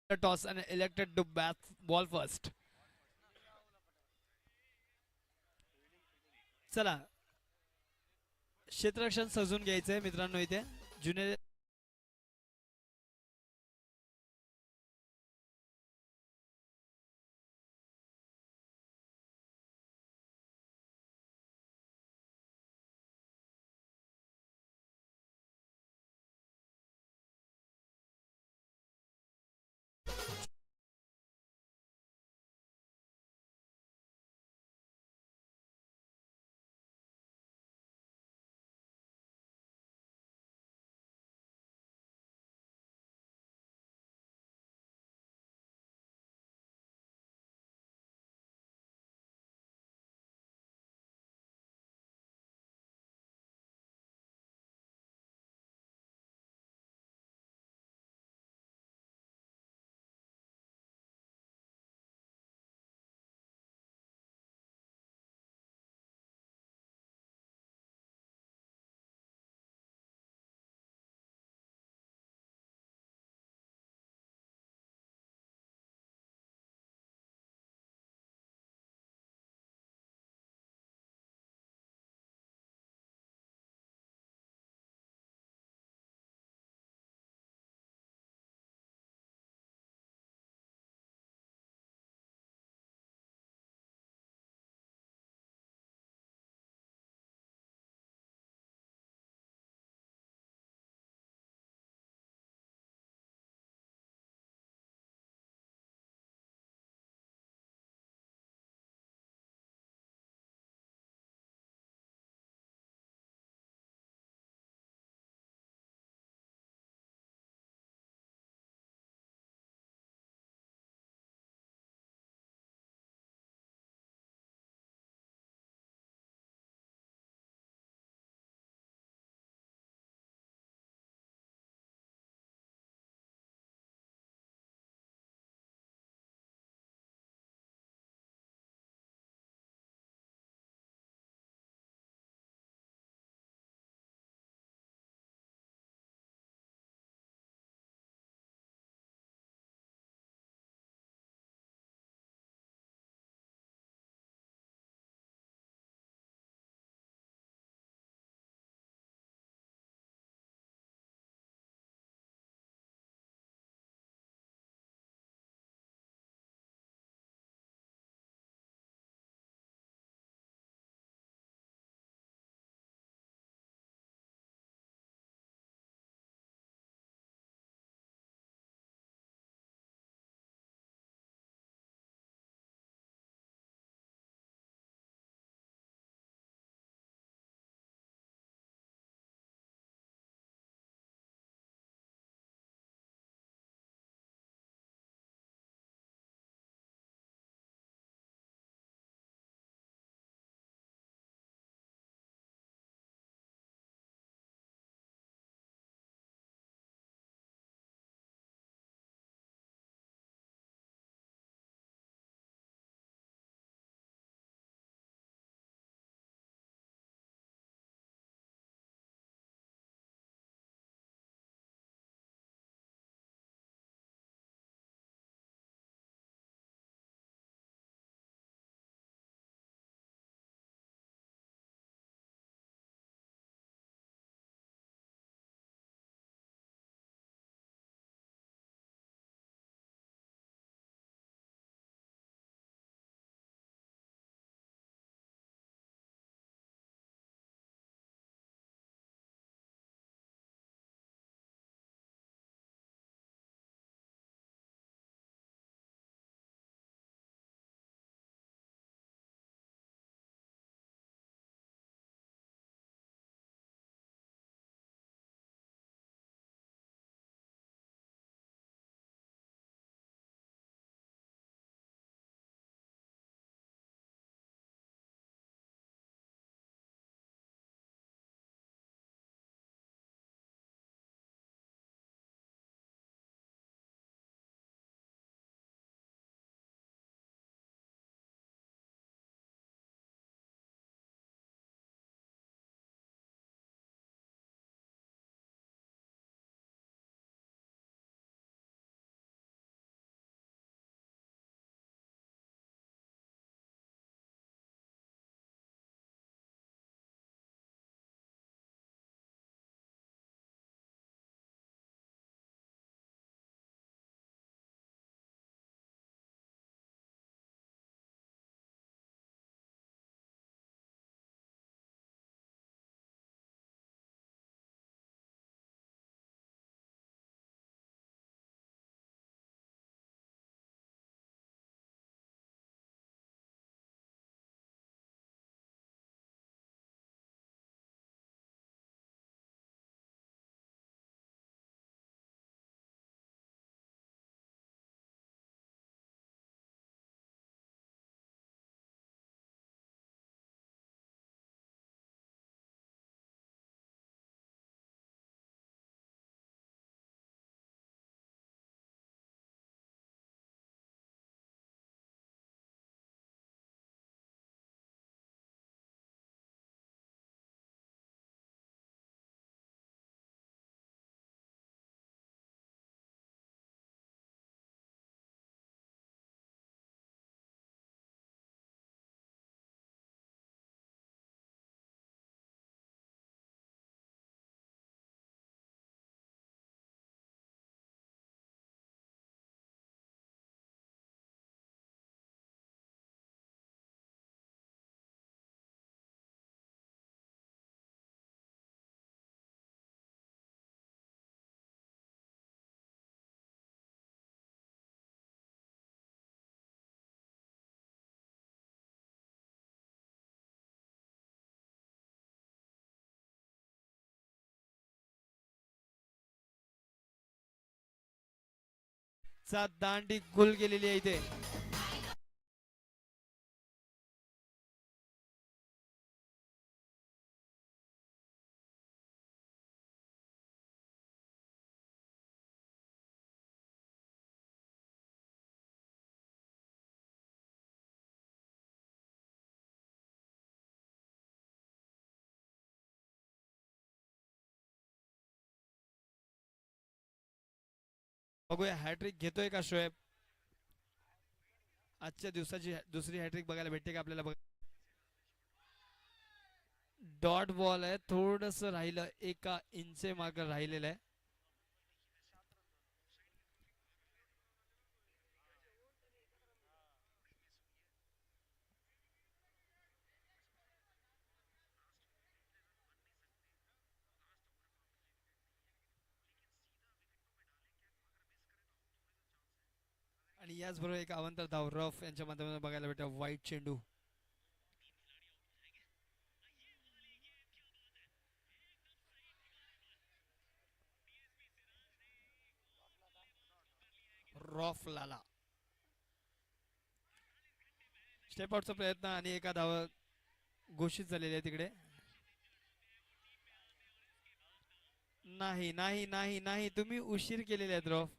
the toss and elected to bat ball first. चला क्षेत्ररक्षण सजून घ्यायचंय मित्रांनो इथे जुने चा दांडी गुल गेलेली आहे इथे. बघूया हॅट्रिक घेतोय का शोएब. आजच्या दिवसाची दुसरी हॅट्रिक बघायला भेटते का आपल्याला. बघ डॉट बॉल आहे, थोडस राहिलं, एका इंच मार्क राहिलेलं आहे. आणि याचबरोबर एक अवंतर धाव रफ यांच्या माध्यमातून बघायला भेटतं. वाईट चेंडू. रॉफ लाला स्टेप आउटचा प्रयत्न आणि एका धाव घोषित झालेली आहे तिकडे. नाही नाही नाही नाही, तुम्ही उशीर केलेले आहेत रॉफ.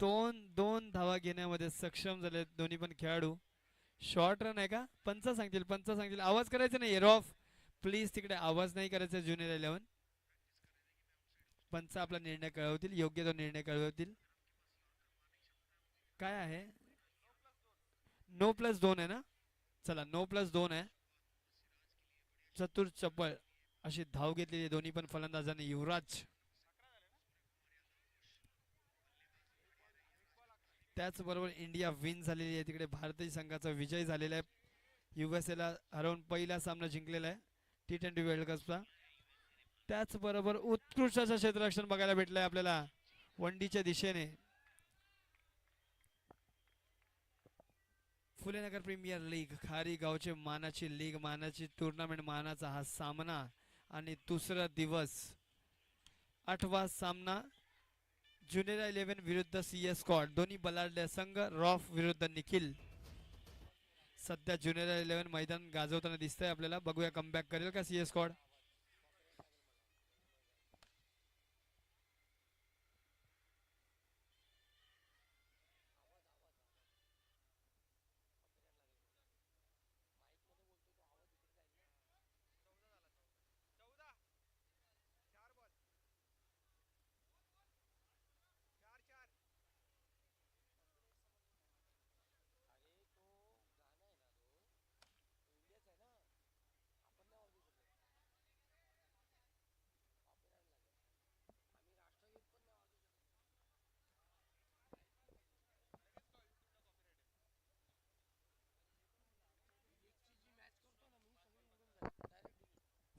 दोन दोन धावा घेण्यामध्ये सक्षम झाले दोन्ही पण खेळाडू. शॉर्ट रन आहे का. पंच सांगतील, पंच सांगतील. आवाज करायचा नाही रॉफ, प्लीज तिकडे आवाज नाही करायचा. ज्युनियर 11 पंच आपला निर्णय कळवतील, योग्य तो निर्णय कळवतील. काय आहे. 9+2 आहे ना. चला 9+2 आहे. चतुर चपळ अशी धाव घेतलेली दोन्ही पण फलंदाजांनी. युवराज त्याचबरोबर इंडिया विन झालेली आहे तिकडे. भारतीय संघाचा विजय झालेला आहे. USA ला हरवून पहिला सामना जिंकलेला आहे T20 वर्ल्ड कपचा. त्याचबरोबर उत्कृष्ट असं क्षेत्ररक्षण बघायला भेटलंय आपल्याला वनडीच्या दिशेने. फुलेनगर प्रीमियर लीग खारी गावचे मानाची लीग, मानाची टुर्नामेंट, मानाचा हा सामना आणि दुसरा दिवस. 8वा सामना ज्युनियर 11 विरुद्ध CS स्क्वॉड. दोन्ही बलाढ्य संघ. रॉफ विरुद्ध निखिल. सध्या ज्युनियर 11 मैदान गाजवताना दिसतंय आपल्याला. बघूया कमबॅक करेल का CS squad.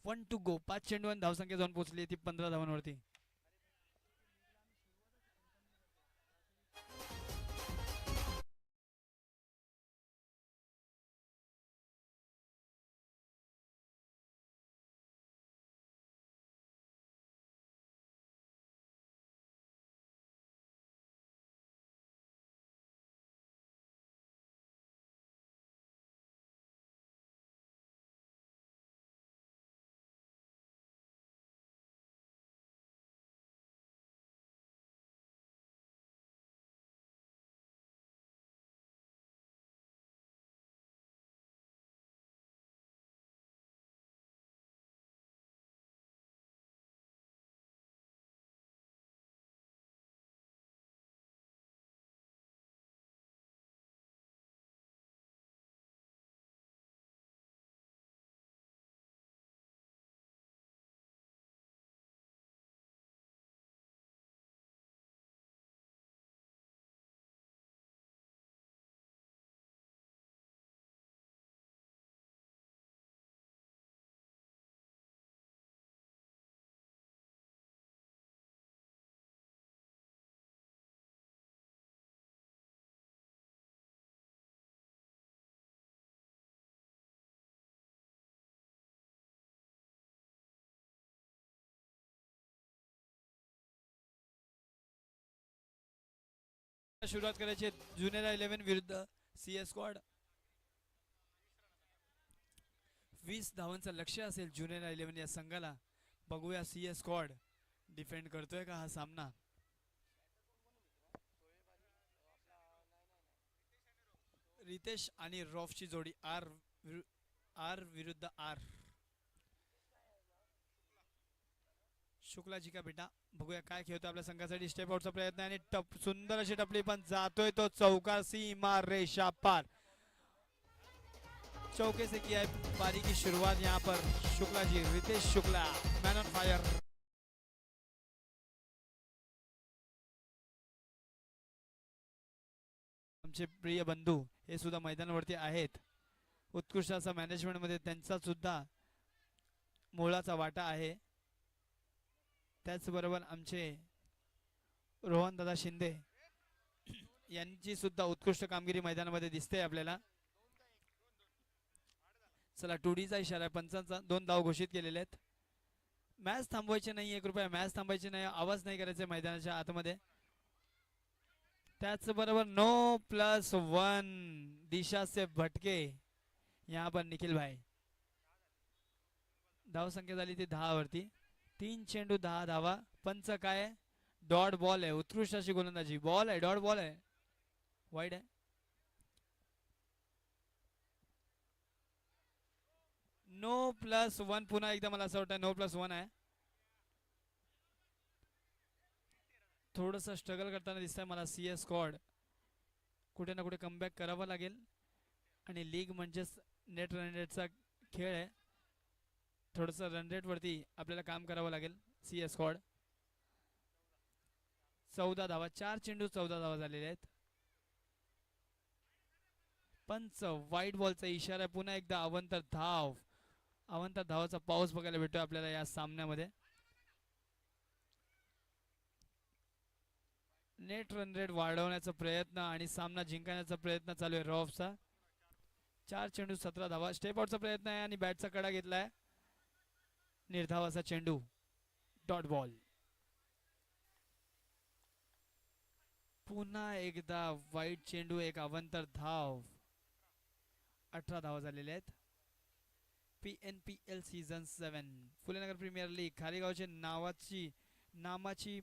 One to go. 5 चेंडू धावसंख्या जाऊन पोहोचली ती 15 धावांवरती. सुरुवात करायची जुनेरा 11 विरुद्ध CS स्क्वॉड. 20 धावांचं लक्ष्य असेल जुनेरा 11 या संघाला. बघूया CS स्क्वॉड डिफेंड करतोय का हा सामना. रितेश आणि रॉफची जोडी आर विरुद्ध आर. शुक्लाजी का बेटा. बघूया काय खेळतो आपल्या संघासाठी. स्टेप आउटचा प्रयत्न आणि सुंदर अशी टपली पण जातोय तो चौकार सीमा रेषा पार. चौके से किया है पारी की शुरुआत यहाँ पर Shukla ji. Ritesh Shukla man on fire. आमचे प्रिय बंधू हे सुद्धा मैदानावरती आहेत. उत्कृष्ट असा मॅनेजमेंट मध्ये त्यांचा सुद्धा मोलाचा वाटा आहे. त्याचबरोबर आमचे रोहन दादा शिंदे यांची सुद्धा उत्कृष्ट कामगिरी मैदानामध्ये दिसते आपल्याला. चला 2Dचा इशारा पंचांचा. 2 धाव घोषित केलेले आहेत. मॅच थांबवायचे नाही. 1 रुपया मॅच थांबवायचे नाही. आवाज नाही करायचे मैदानाच्या आतमध्ये. त्याचबरोबर No+1 दिशा से भटके यहाँ पर निखिल भाई. धाव संख्या झाली ती 10 वरती. 3 चेंडू 10 धावा. पंच काय डॉट बॉल आहे. उत्कृष्ट अशी गोलंदाजी. बॉल आहे डॉट बॉल आहे. वाईड आहे. No+1 पुन्हा एकदा मला असं वाटतं No+1 आहे. थोडस स्ट्रगल करताना दिसतंय मला CS स्क्वॉड. कुठे ना कुठे कमबॅक करावं लागेल. आणि लीग म्हणजेच नेट रन रेटचा खेळ आहे. थोडंसं रन रेट वरती आपल्याला काम करावं लागेल. CS स्क्वॉड 14 धावा. 4 चेंडू 14 धावा झालेले आहेत. पंच वाईट बॉलचा इशारा. पुन्हा एकदा अवंतर धाव. अवंतर धावाचा पाऊस बघायला भेटतोय आपल्याला या सामन्यामध्ये. नेट रन रेट वाढवण्याचा प्रयत्न आणि सामना जिंकण्याचा प्रयत्न चालू आहे रॉफचा. 4 चेंडू 17 धावा. स्टेप आउटचा प्रयत्न आहे आणि बॅटचा कडा घेतलाय. निर्धावाचा चेंडू डॉट बॉल. पुन्हा एकदा वाईट चेंडू. एक अवंतर धाव. 18 धावा झालेल्या आहेत. PNPL season 7 Phulenagar premier league खारेगावचे नामाची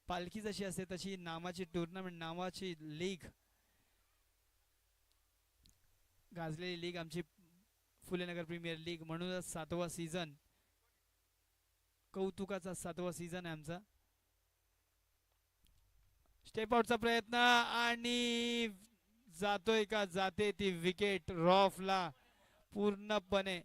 पालखी जशी असते तशी नामाची टुर्नामेंट नामाची लीग गाजलेली लीग आमची फुलेनगर प्रीमियर लीग. म्हणूनच 7वा सीझन. कौतुकाचा 7वा सीझन आहे आमचा. स्टेप आउटचा प्रयत्न आणि जातोय का जाते ती विकेट. रॉफला पूर्णपणे